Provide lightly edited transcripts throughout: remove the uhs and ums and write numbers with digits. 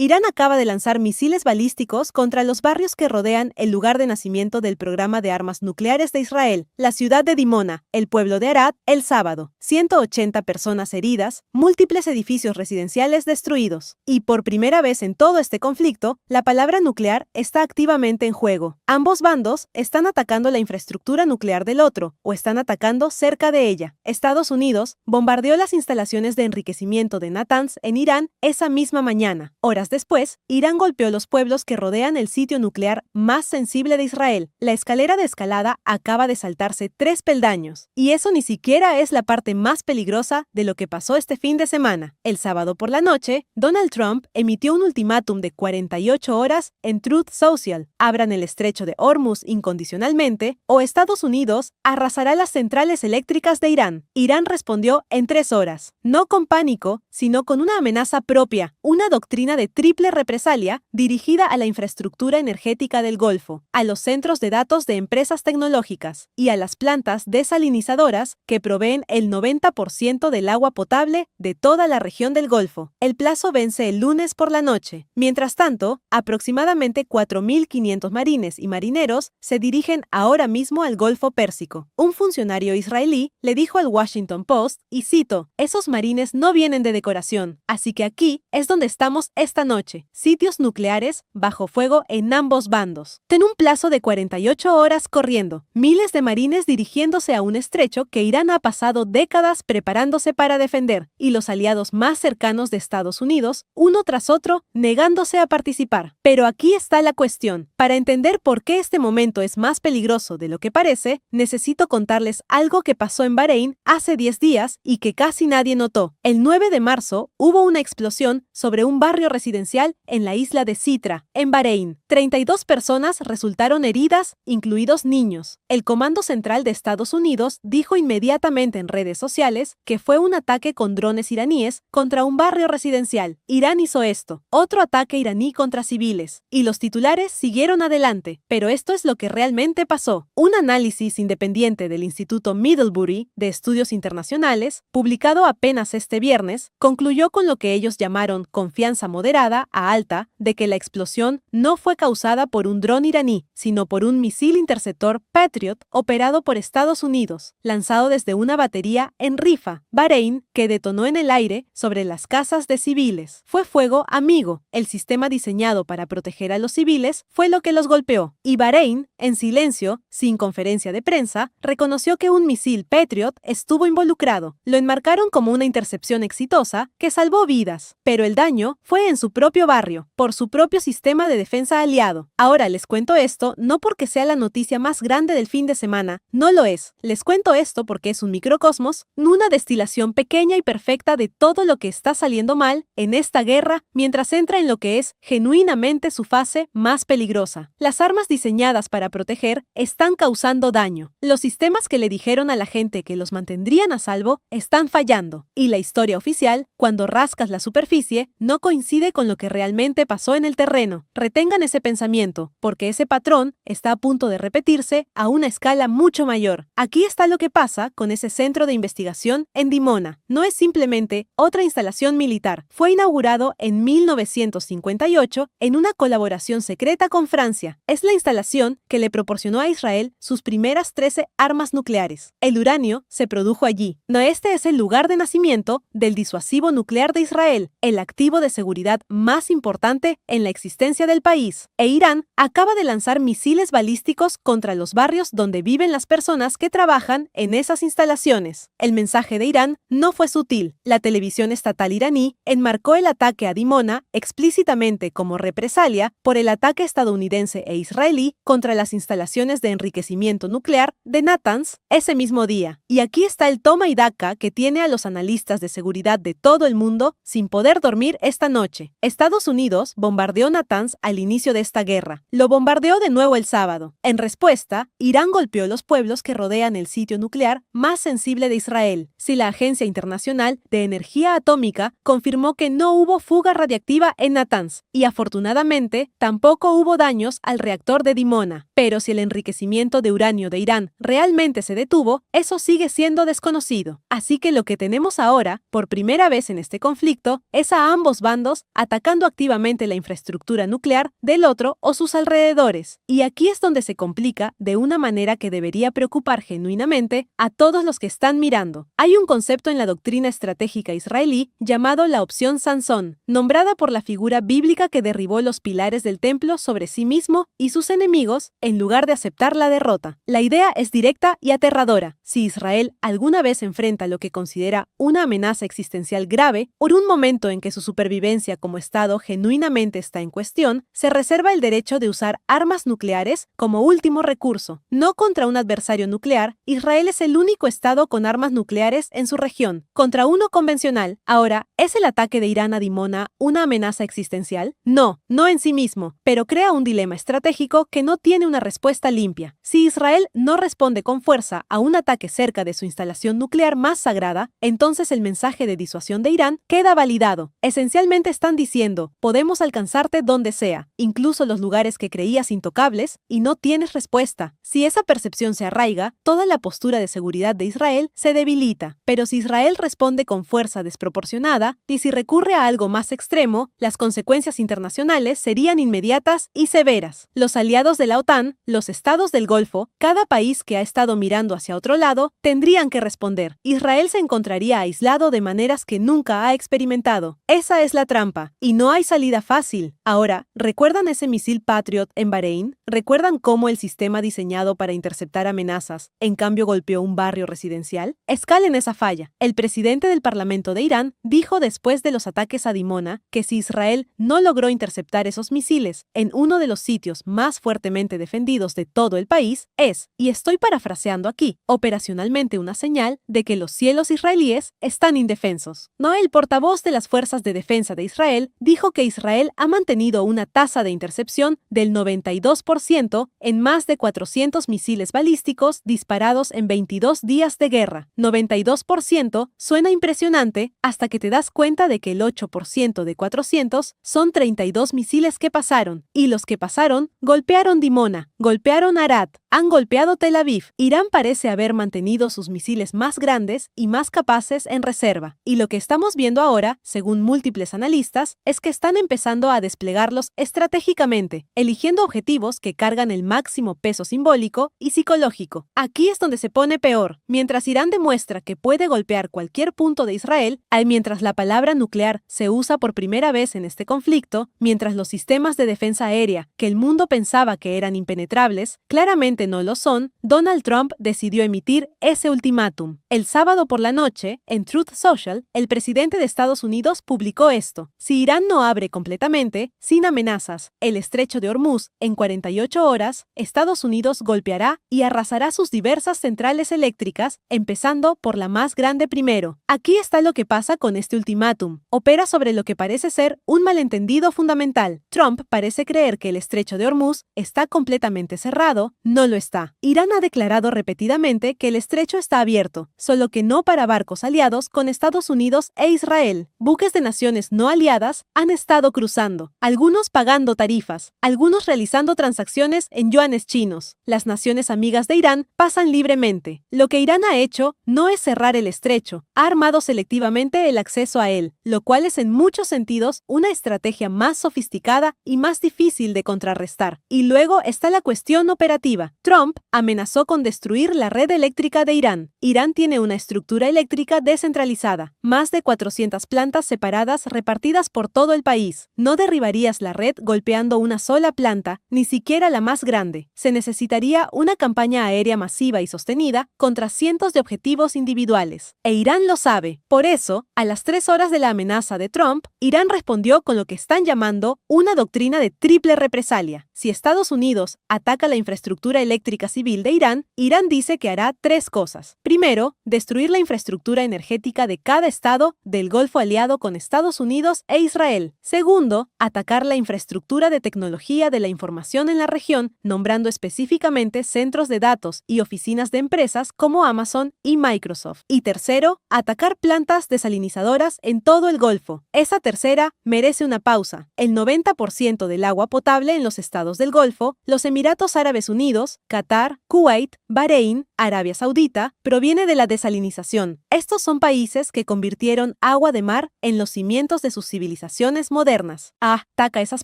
Irán acaba de lanzar misiles balísticos contra los barrios que rodean el lugar de nacimiento del programa de armas nucleares de Israel, la ciudad de Dimona, el pueblo de Arad, el sábado. 180 personas heridas, múltiples edificios residenciales destruidos. Y por primera vez en todo este conflicto, la palabra nuclear está activamente en juego. Ambos bandos están atacando la infraestructura nuclear del otro, o están atacando cerca de ella. Estados Unidos bombardeó las instalaciones de enriquecimiento de Natanz en Irán esa misma mañana. Horas después, Irán golpeó los pueblos que rodean el sitio nuclear más sensible de Israel. La escalera de escalada acaba de saltarse 3 peldaños. Y eso ni siquiera es la parte más peligrosa de lo que pasó este fin de semana. El sábado por la noche, Donald Trump emitió un ultimátum de 48 horas en Truth Social. Abran el estrecho de Hormuz incondicionalmente o Estados Unidos arrasará las centrales eléctricas de Irán. Irán respondió en 3 horas. No con pánico, sino con una amenaza propia, una doctrina de triple represalia dirigida a la infraestructura energética del Golfo, a los centros de datos de empresas tecnológicas y a las plantas desalinizadoras que proveen el 90% del agua potable de toda la región del Golfo. El plazo vence el lunes por la noche. Mientras tanto, aproximadamente 4.500 marines y marineros se dirigen ahora mismo al Golfo Pérsico. Un funcionario israelí le dijo al Washington Post, y cito, «Esos marines no vienen de decoración, así que aquí es donde estamos esta noche. Sitios nucleares bajo fuego en ambos bandos. Ten un plazo de 48 horas corriendo. Miles de marines dirigiéndose a un estrecho que Irán ha pasado décadas preparándose para defender, y los aliados más cercanos de Estados Unidos, uno tras otro, negándose a participar. Pero aquí está la cuestión. Para entender por qué este momento es más peligroso de lo que parece, necesito contarles algo que pasó en Bahrein hace 10 días y que casi nadie notó. El 9 de marzo hubo una explosión sobre un barrio residencial en la isla de Sitra, en Bahrein. 32 personas resultaron heridas, incluidos niños. El Comando Central de Estados Unidos dijo inmediatamente en redes sociales que fue un ataque con drones iraníes contra un barrio residencial. Irán hizo esto, otro ataque iraní contra civiles, y los titulares siguieron adelante. Pero esto es lo que realmente pasó. Un análisis independiente del Instituto Middlebury de Estudios Internacionales, publicado apenas este viernes, concluyó con lo que ellos llamaron confianza moderada a alta de que la explosión no fue causada por un dron iraní, sino por un misil interceptor Patriot operado por Estados Unidos, lanzado desde una batería en Rifa, Bahrein, que detonó en el aire sobre las casas de civiles. Fue fuego amigo. El sistema diseñado para proteger a los civiles fue lo que los golpeó. Y Bahrein, en silencio, sin conferencia de prensa, reconoció que un misil Patriot estuvo involucrado. Lo enmarcaron como una intercepción exitosa que salvó vidas, pero el daño fue en su propio barrio, por su propio sistema de defensa aliado. Ahora les cuento esto no porque sea la noticia más grande del fin de semana, no lo es. Les cuento esto porque es un microcosmos, una destilación pequeña y perfecta de todo lo que está saliendo mal en esta guerra mientras entra en lo que es genuinamente su fase más peligrosa. Las armas diseñadas para proteger están causando daño. Los sistemas que le dijeron a la gente que los mantendrían a salvo están fallando. Y la historia oficial, cuando rascas la superficie, no coincide con lo que realmente pasó en el terreno. Retengan ese pensamiento, porque ese patrón está a punto de repetirse a una escala mucho mayor. Aquí está lo que pasa con ese centro de investigación en Dimona. No es simplemente otra instalación militar. Fue inaugurado en 1958 en una colaboración secreta con Francia. Es la instalación que le proporcionó a Israel sus primeras 13 armas nucleares. El uranio se produjo allí. No, este es el lugar de nacimiento del disuasivo nuclear de Israel, el activo de seguridad más importante en la existencia del país. E Irán acaba de lanzar misiles balísticos contra los barrios donde viven las personas que trabajan en esas instalaciones. El mensaje de Irán no fue sutil. La televisión estatal iraní enmarcó el ataque a Dimona explícitamente como represalia por el ataque estadounidense e israelí contra las instalaciones de enriquecimiento nuclear de Natanz ese mismo día. Y aquí está el toma y daca que tiene a los analistas de seguridad de todo el mundo sin poder dormir esta noche. Estados Unidos bombardeó Natanz al inicio de esta guerra. Lo bombardeó de nuevo el sábado. En respuesta, Irán golpeó los pueblos que rodean el sitio nuclear más sensible de Israel, si la Agencia Internacional de Energía Atómica confirmó que no hubo fuga radiactiva en Natanz y afortunadamente tampoco hubo daños al reactor de Dimona. Pero si el enriquecimiento de uranio de Irán realmente se detuvo, eso sigue siendo desconocido. Así que lo que tenemos ahora, por primera vez en este conflicto, es a ambos bandos atacando activamente la infraestructura nuclear del otro o sus alrededores. Y aquí es donde se complica de una manera que debería preocupar genuinamente a todos los que están mirando. Hay un concepto en la doctrina estratégica israelí llamado la opción Sansón, nombrada por la figura bíblica que derribó los pilares del templo sobre sí mismo y sus enemigos en lugar de aceptar la derrota. La idea es directa y aterradora. Si Israel alguna vez enfrenta lo que considera una amenaza existencial grave, por un momento en que su supervivencia como Estado genuinamente está en cuestión, se reserva el derecho de usar armas nucleares como último recurso. No contra un adversario nuclear, Israel es el único Estado con armas nucleares en su región. Contra uno convencional. Ahora, ¿es el ataque de Irán a Dimona una amenaza existencial? No, no en sí mismo, pero crea un dilema estratégico que no tiene una respuesta limpia. Si Israel no responde con fuerza a un ataque cerca de su instalación nuclear más sagrada, entonces el mensaje de disuasión de Irán queda validado. Esencialmente están diciendo, podemos alcanzarte donde sea, incluso los lugares que creías intocables, y no tienes respuesta. Si esa percepción se arraiga, toda la postura de seguridad de Israel se debilita. Pero si Israel responde con fuerza desproporcionada, y si recurre a algo más extremo, las consecuencias internacionales serían inmediatas y severas. Los aliados de la OTAN, los estados del Golfo, cada país que ha estado mirando hacia otro lado, tendrían que responder. Israel se encontraría aislado de maneras que nunca ha experimentado. Esa es la trampa, y no hay salida fácil. Ahora, ¿recuerdan ese misil Patriot en Bahrein? ¿Recuerdan cómo el sistema diseñado para interceptar amenazas, en cambio golpeó un barrio residencial? Escalen esa falla. El presidente del Parlamento de Irán dijo después de los ataques a Dimona que si Israel no logró interceptar esos misiles en uno de los sitios más fuertemente defendidos de todo el país, es, y estoy parafraseando aquí, operacionalmente una señal de que los cielos israelíes están indefensos. No, el portavoz de las Fuerzas de Defensa de Israel dijo que Israel ha mantenido una tasa de intercepción del 92% en más de 400 misiles balísticos disparados en 22 días de guerra. 92% suena impresionante hasta que te das cuenta de que el 8% de 400 son 32 misiles que pasaron, y los que pasaron golpearon Dimona, golpearon Arad, han golpeado Tel Aviv. Irán parece haber mantenido sus misiles más grandes y más capaces en reserva, y lo que estamos viendo ahora, según múltiples analistas, es que están empezando a desplegarlos estratégicamente, eligiendo objetivos que cargan el máximo peso simbólico y psicológico. Aquí es donde se pone peor. Mientras Irán demuestra que puede golpear cualquier punto de Israel, mientras la palabra nuclear se usa por primera vez en este conflicto, mientras los sistemas de defensa aérea, que el mundo pensaba que eran impenetrables, claramente no lo son, Donald Trump decidió emitir ese ultimátum. El sábado por la noche, en Truth Social, el presidente de Estados Unidos publicó esto: si Irán no abre completamente, sin amenazas, el estrecho de Hormuz en 48 horas, Estados Unidos golpeará y arrasará sus diversas centrales eléctricas, empezando por la más grande primero. Aquí está lo que pasa con este ultimátum. Opera sobre lo que parece ser un malentendido fundamental. Trump parece creer que el estrecho de Hormuz está completamente cerrado. No lo está. Irán ha declarado repetidamente que el estrecho está abierto, solo que no para barcos aliados con Estados Unidos e Israel. Buques de naciones no aliadas han estado cruzando, algunos pagando tarifas, algunos realizando transacciones en yuanes chinos. Las naciones amigas de Irán pasan libremente. Lo que Irán ha hecho no es cerrar el estrecho, ha armado selectivamente el acceso a él, lo cual es en muchos sentidos una estrategia más sofisticada y más difícil de contrarrestar. Y luego está la cuestión operativa. Trump amenazó con destruir la red eléctrica de Irán. Irán tiene una estructura eléctrica descentralizada, más de 400 plantas separadas repartidas por todo el país. No derribarías la red golpeando una sola planta, ni siquiera la más grande. Se necesitaría una campaña aérea masiva y sostenida contra cientos de objetivos individuales. E Irán lo sabe. Por eso, a las 3 horas de la amenaza de Trump, Irán respondió con lo que están llamando una doctrina de triple represalia. Si Estados Unidos ataca la infraestructura eléctrica civil de Irán, Irán dice que hará 3 cosas. Primero, destruir la infraestructura energética de cada estado del Golfo aliado con Estados Unidos e Israel. Segundo, atacar la infraestructura de tecnología de la información en la región, nombrando específicamente centros de datos y oficinas de empresas como Amazon y Microsoft. Microsoft. Y tercero, atacar plantas desalinizadoras en todo el Golfo. Esa tercera merece una pausa. El 90% del agua potable en los estados del Golfo, los Emiratos Árabes Unidos, Qatar, Kuwait, Bahrein, Arabia Saudita, proviene de la desalinización. Estos son países que convirtieron agua de mar en los cimientos de sus civilizaciones modernas. Ataca esas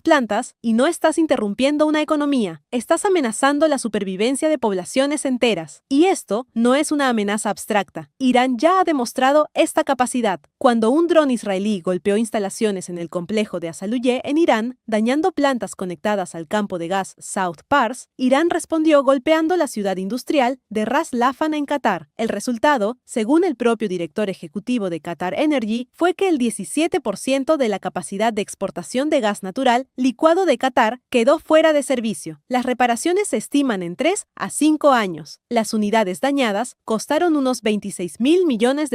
plantas y no estás interrumpiendo una economía. Estás amenazando la supervivencia de poblaciones enteras. Y esto no es una amenaza abstracta. Irán ya ha demostrado esta capacidad. Cuando un dron israelí golpeó instalaciones en el complejo de Asaluyeh en Irán, dañando plantas conectadas al campo de gas South Pars, Irán respondió golpeando la ciudad industrial de Ras Laffan en Qatar. El resultado, según el propio director ejecutivo de Qatar Energy, fue que el 17% de la capacidad de exportación de gas natural licuado de Qatar quedó fuera de servicio. Las reparaciones se estiman en 3 a 5 años. Las unidades dañadas costaron unos $26.000 millones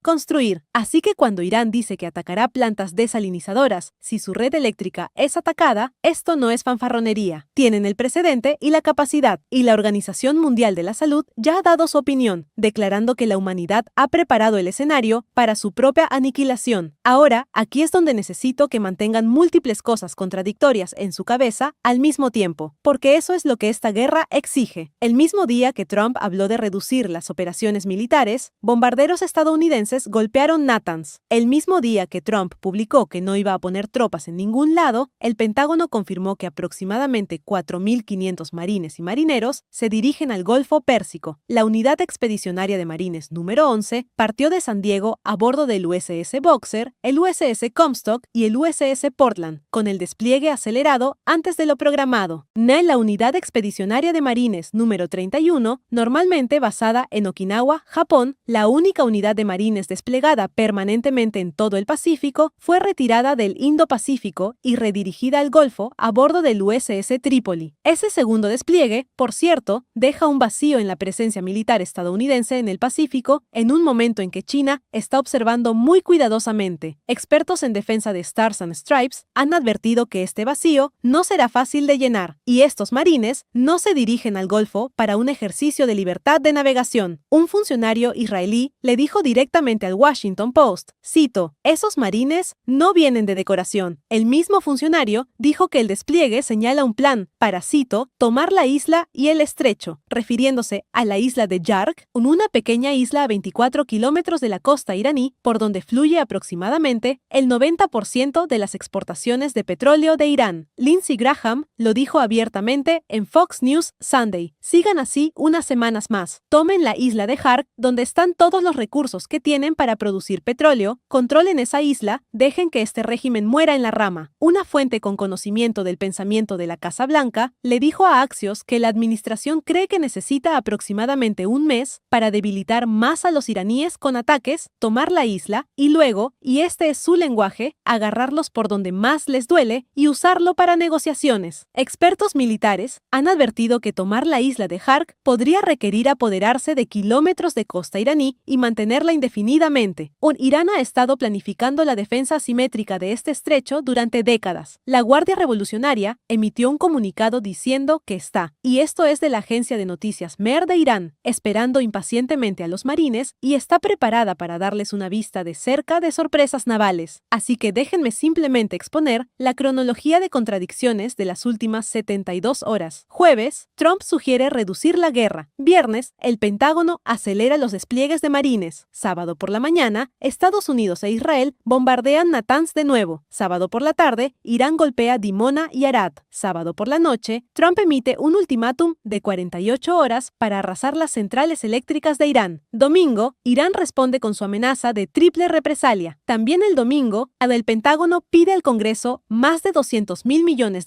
construir. Así que cuando Irán dice que atacará plantas desalinizadoras si su red eléctrica es atacada, esto no es fanfarronería. Tienen el precedente y la capacidad, y la Organización Mundial de la Salud ya ha dado su opinión, declarando que la humanidad ha preparado el escenario para su propia aniquilación. Ahora, aquí es donde necesito que mantengan múltiples cosas contradictorias en su cabeza al mismo tiempo, porque eso es lo que esta guerra exige. El mismo día que Trump habló de reducir las operaciones militares, bombarderos estadounidenses golpearon Natanz. El mismo día que Trump publicó que no iba a poner tropas en ningún lado, el Pentágono confirmó que aproximadamente 4.500 marines y marineros se dirigen al Golfo Pérsico. La Unidad Expedicionaria de Marines número 11 partió de San Diego a bordo del USS Boxer, el USS Comstock y el USS Portland, con el despliegue acelerado antes de lo programado. La Unidad Expedicionaria de Marines número 31, normalmente basada en Okinawa, Japón, la única unidad de marines desplegada permanentemente en todo el Pacífico, fue retirada del Indo-Pacífico y redirigida al Golfo a bordo del USS Trípoli. Ese segundo despliegue, por cierto, deja un vacío en la presencia militar estadounidense en el Pacífico en un momento en que China está observando muy cuidadosamente. Expertos en defensa de Stars and Stripes han advertido que este vacío no será fácil de llenar, y estos marines no se dirigen al Golfo para un ejercicio de libertad de navegación. Un funcionario israelí le dijo directamente al Washington Post, cito, «Esos marines no vienen de decoración». El mismo funcionario dijo que el despliegue señala un plan para, cito, «tomar la isla y el estrecho», refiriéndose a la isla de Yark, una pequeña isla a 24 kilómetros de la costa iraní, por donde fluye aproximadamente el 90% de las exportaciones de petróleo de Irán. Lindsey Graham lo dijo abiertamente en Fox News Sunday. Sigan así unas semanas más. Tomen la isla de Jark, donde están todos los recursos que tienen para producir petróleo, controlen esa isla, dejen que este régimen muera en la rama. Una fuente con conocimiento del pensamiento de la Casa Blanca le dijo a Axios que la administración cree que necesita aproximadamente un mes para debilitar más a los iraníes con ataques, tomar la isla y luego, y este es su lenguaje, agarrarlos por donde más les duele y usarlo para negociaciones. Expertos militares han advertido que tomar la isla de Jark podría requerir apoderarse de kilómetros de costa iraní y mantenerla indefinidamente. Irán ha estado planificando la defensa asimétrica de este estrecho durante décadas. La Guardia Revolucionaria emitió un comunicado diciendo que está, y esto es de la agencia de noticias MER de Irán, esperando impacientemente a los marines y está preparada para darles una vista de cerca de sorpresas navales. Así que déjenme simplemente exponer la cronología de contradicciones de las últimas 72 horas. Jueves, Trump sugiere reducir la guerra. Viernes, el Pentágono acelera los despliegues de marines. Sábado por la mañana, Estados Unidos e Israel bombardean Natanz de nuevo. Sábado por la tarde, Irán golpea Dimona y Arad. Sábado por la noche, Trump emite un ultimátum de 48 horas para arrasar las centrales eléctricas de Irán. Domingo, Irán responde con su amenaza de triple represalia. También el domingo, el Pentágono pide al Congreso más de $200.000 millones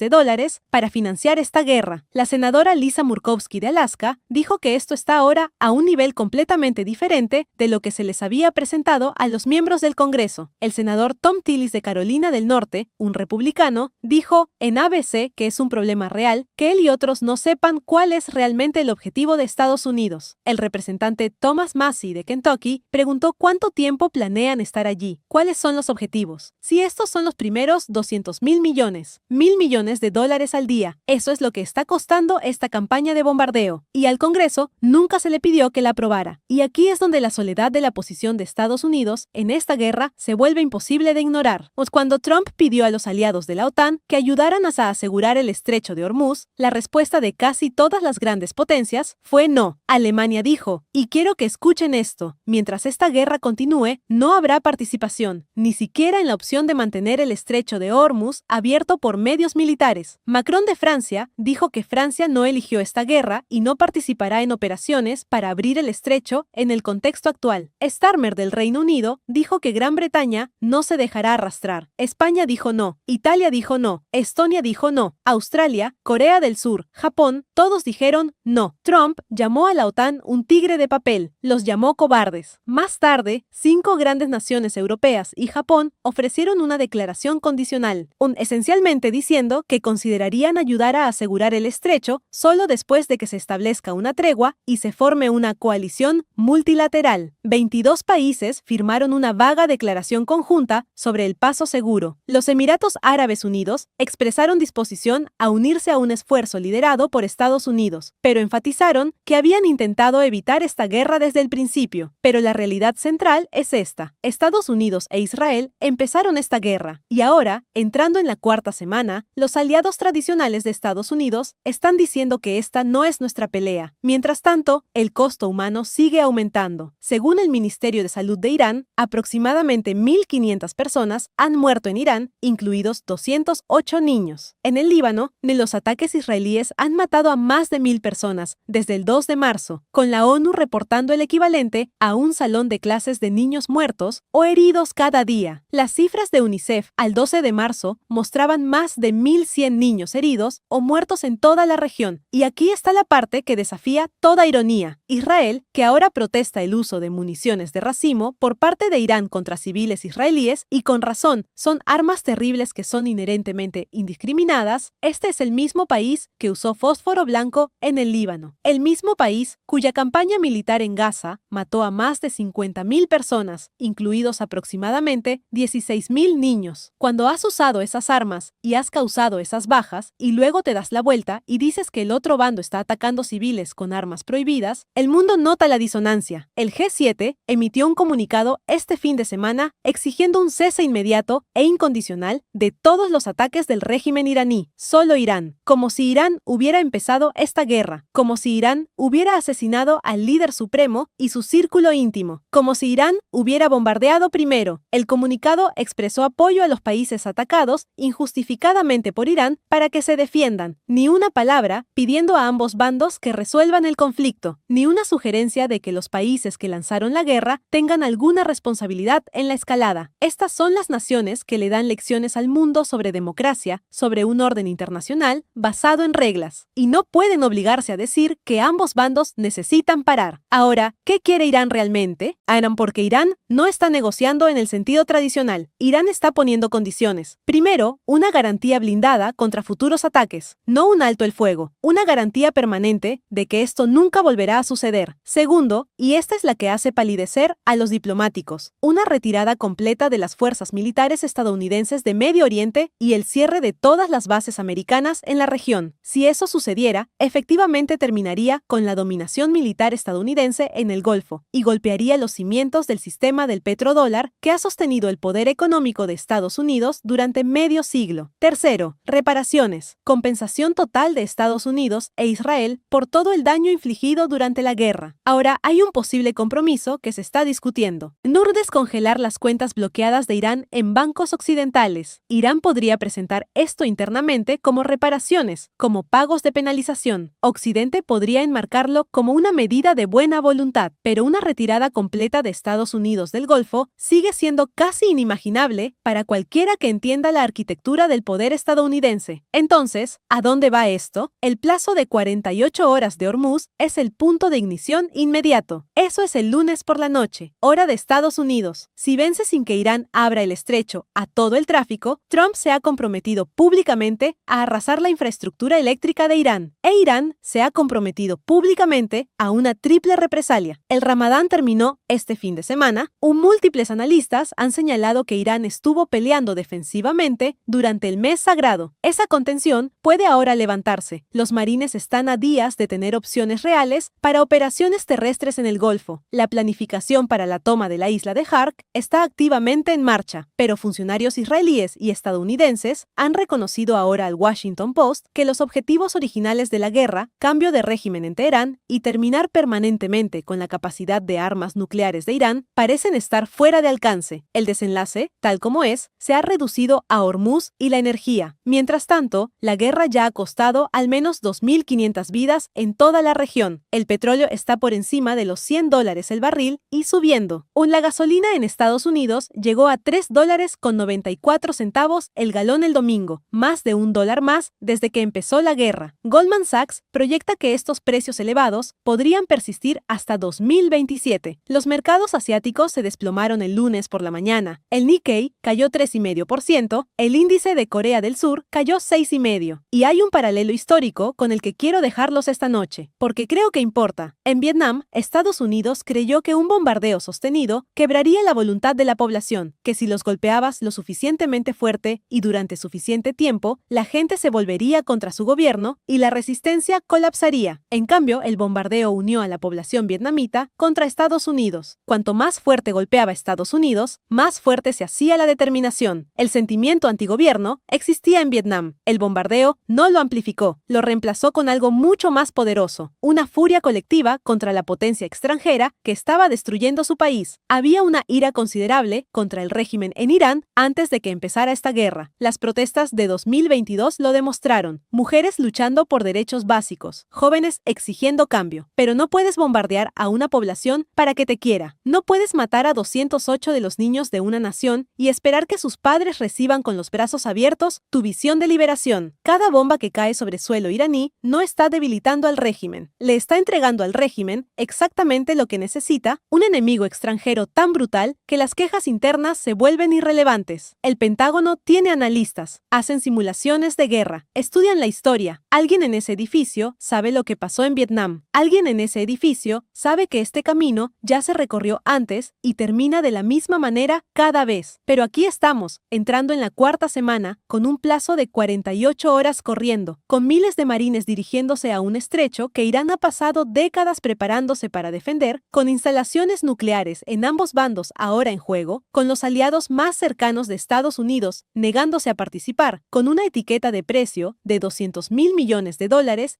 para financiar esta guerra. La senadora Lisa Murkowski de Alaska dijo que esto está ahora a un nivel completamente diferente de lo que se les había presentado a los miembros del Congreso. El senador Tom Tillis de Carolina del Norte, un republicano, dijo en ABC que es un problema real que él y otros no sepan cuál es realmente el objetivo de Estados Unidos. El representante Thomas Massie de Kentucky preguntó cuánto tiempo planean estar allí, cuáles son los objetivos. Si estos son los primeros $200.000 millones, $1.000 millones al día, eso es lo que está costando esta campaña de bombardeo. Y al Congreso nunca se le pidió que la aprobara. Y aquí Aquí es donde la soledad de la posición de Estados Unidos en esta guerra se vuelve imposible de ignorar. Pues cuando Trump pidió a los aliados de la OTAN que ayudaran a asegurar el estrecho de Hormuz, la respuesta de casi todas las grandes potencias fue no. Alemania dijo, y quiero que escuchen esto, mientras esta guerra continúe, no habrá participación, ni siquiera en la opción de mantener el estrecho de Hormuz abierto por medios militares. Macron de Francia dijo que Francia no eligió esta guerra y no participará en operaciones para abrir el estrecho en el contexto actual. Starmer del Reino Unido dijo que Gran Bretaña no se dejará arrastrar. España dijo no, Italia dijo no, Estonia dijo no, Australia, Corea del Sur, Japón, todos dijeron no. Trump llamó a la OTAN un tigre de papel, los llamó cobardes. Más tarde, 5 grandes naciones europeas y Japón ofrecieron una declaración condicional, esencialmente diciendo que considerarían ayudar a asegurar el estrecho solo después de que se establezca una tregua y se forme una coalición multilateral. 22 países firmaron una vaga declaración conjunta sobre el paso seguro. Los Emiratos Árabes Unidos expresaron disposición a unirse a un esfuerzo liderado por Estados Unidos, pero enfatizaron que habían intentado evitar esta guerra desde el principio. Pero la realidad central es esta. Estados Unidos e Israel empezaron esta guerra, y ahora, entrando en la 4ª semana, los aliados tradicionales de Estados Unidos están diciendo que esta no es nuestra pelea. Mientras tanto, el costo humano sigue aumentando. Según el Ministerio de Salud de Irán, aproximadamente 1.500 personas han muerto en Irán, incluidos 208 niños. En el Líbano, los ataques israelíes han matado a más de 1.000 personas desde el 2 de marzo, con la ONU reportando el equivalente a un salón de clases de niños muertos o heridos cada día. Las cifras de UNICEF al 12 de marzo mostraban más de 1.100 niños heridos o muertos en toda la región. Y aquí está la parte que desafía toda ironía. Israel, que ahora protesta el uso de municiones de racimo por parte de Irán contra civiles israelíes, y con razón, son armas terribles que son inherentemente indiscriminadas, este es el mismo país que usó fósforo blanco en el Líbano. El mismo país cuya campaña militar en Gaza mató a más de 50.000 personas, incluidos aproximadamente 16.000 niños. Cuando has usado esas armas y has causado esas bajas, y luego te das la vuelta y dices que el otro bando está atacando civiles con armas prohibidas, el mundo nota la disonancia. El G7 emitió un comunicado este fin de semana exigiendo un cese inmediato e incondicional de todos los ataques del régimen iraní. Solo Irán. Como si Irán hubiera empezado esta guerra. Como si Irán hubiera asesinado al líder supremo y su círculo íntimo. Como si Irán hubiera bombardeado primero. El comunicado expresó apoyo a los países atacados injustificadamente por Irán para que se defiendan. Ni una palabra pidiendo a ambos bandos que resuelvan el conflicto. Ni una sugerencia de que los países que lanzaron la guerra tengan alguna responsabilidad en la escalada. Estas son las naciones que le dan lecciones al mundo sobre democracia, sobre un orden internacional basado en reglas. Y no pueden obligarse a decir que ambos bandos necesitan parar. Ahora, ¿qué quiere Irán realmente? Porque Irán no está negociando en el sentido tradicional. Irán está poniendo condiciones. Primero, una garantía blindada contra futuros ataques. No un alto el fuego. Una garantía permanente de que esto nunca volverá a suceder. Segundo, y esta es la que hace palidecer a los diplomáticos, una retirada completa de las fuerzas militares estadounidenses de Medio Oriente y el cierre de todas las bases americanas en la región. Si eso sucediera, efectivamente terminaría con la dominación militar estadounidense en el Golfo y golpearía los cimientos del sistema del petrodólar que ha sostenido el poder económico de Estados Unidos durante medio siglo. Tercero, reparaciones, compensación total de Estados Unidos e Israel por todo el daño infligido durante la guerra. Ahora hay un posible compromiso que se está discutiendo. No descongelar las cuentas bloqueadas de Irán en bancos occidentales. Irán podría presentar esto internamente como reparaciones, como pagos de penalización. Occidente podría enmarcarlo como una medida de buena voluntad, pero una retirada completa de Estados Unidos del Golfo sigue siendo casi inimaginable para cualquiera que entienda la arquitectura del poder estadounidense. Entonces, ¿a dónde va esto? El plazo de 48 horas de Hormuz es el punto de ignición inmediato. Eso es el lunes por la noche, hora de Estados Unidos. Si vence sin que Irán abra el estrecho a todo el tráfico, Trump se ha comprometido públicamente a arrasar la infraestructura eléctrica de Irán, e Irán se ha comprometido públicamente a una triple represalia. El Ramadán terminó este fin de semana. Múltiples analistas han señalado que Irán estuvo peleando defensivamente durante el mes sagrado. Esa contención puede ahora levantarse. Los marines están a días de tener opciones reales para operaciones terrestres en en el Golfo. La planificación para la toma de la isla de Hark está activamente en marcha, pero funcionarios israelíes y estadounidenses han reconocido ahora al Washington Post que los objetivos originales de la guerra, cambio de régimen en Teherán y terminar permanentemente con la capacidad de armas nucleares de Irán, parecen estar fuera de alcance. El desenlace, tal como es, se ha reducido a Hormuz y la energía. Mientras tanto, la guerra ya ha costado al menos 2.500 vidas en toda la región. El petróleo está por encima de los $100 el barril y subiendo. La gasolina en Estados Unidos llegó a $3.94 el galón el domingo, más de $1 más desde que empezó la guerra. Goldman Sachs proyecta que estos precios elevados podrían persistir hasta 2027. Los mercados asiáticos se desplomaron el lunes por la mañana. El Nikkei cayó 3,5%, el índice de Corea del Sur cayó 6,5%. Y hay un paralelo histórico con el que quiero dejarlos esta noche, porque creo que importa. En Vietnam, Estados Unidos creyó que un bombardeo sostenido quebraría la voluntad de la población, que si los golpeabas lo suficientemente fuerte y durante suficiente tiempo, la gente se volvería contra su gobierno y la resistencia colapsaría. En cambio, el bombardeo unió a la población vietnamita contra Estados Unidos. Cuanto más fuerte golpeaba Estados Unidos, más fuerte se hacía la determinación. El sentimiento antigobierno existía en Vietnam. El bombardeo no lo amplificó, lo reemplazó con algo mucho más poderoso, una furia colectiva contra la potencia extranjera que estaba destruyendo su país. Había una ira considerable contra el régimen en Irán antes de que empezara esta guerra. Las protestas de 2022 lo demostraron. Mujeres luchando por derechos básicos, jóvenes exigiendo cambio. Pero no puedes bombardear a una población para que te quiera. No puedes matar a 208 de los niños de una nación y esperar que sus padres reciban con los brazos abiertos tu visión de liberación. Cada bomba que cae sobre suelo iraní no está debilitando al régimen. Le está entregando al régimen exactamente lo que necesita, un enemigo extranjero tan brutal que las quejas internas se vuelven irrelevantes. El Pentágono tiene analistas, hacen simulaciones de guerra, estudian la historia. Alguien en ese edificio sabe lo que pasó en Vietnam. Alguien en ese edificio sabe que este camino ya se recorrió antes y termina de la misma manera cada vez. Pero aquí estamos, entrando en la cuarta semana, con un plazo de 48 horas corriendo, con miles de marines dirigiéndose a un estrecho que Irán ha pasado décadas preparándose para defender, con instalaciones nucleares en ambos bandos ahora en juego, con los aliados más cercanos de Estados Unidos negándose a participar, con una etiqueta de precio de $200.000 millones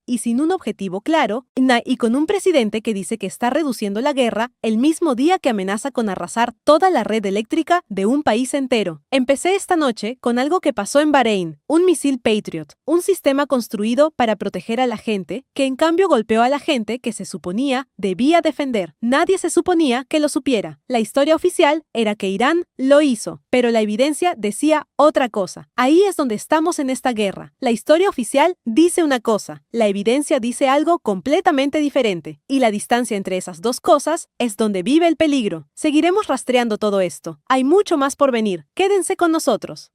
y sin un objetivo claro, y con un presidente que dice que está reduciendo la guerra el mismo día que amenaza con arrasar toda la red eléctrica de un país entero. Empecé esta noche con algo que pasó en Bahrein, un misil Patriot, un sistema construido para proteger a la gente, que en cambio golpeó a la gente que se suponía debía defender. Nadie se suponía que lo supiera. La historia oficial era que Irán lo hizo, pero la evidencia decía otra cosa. Ahí es donde estamos en esta guerra. La historia oficial dice una cosa, la evidencia dice algo completamente diferente, y la distancia entre esas dos cosas es donde vive el peligro. Seguiremos rastreando todo esto. Hay mucho más por venir. Quédense con nosotros.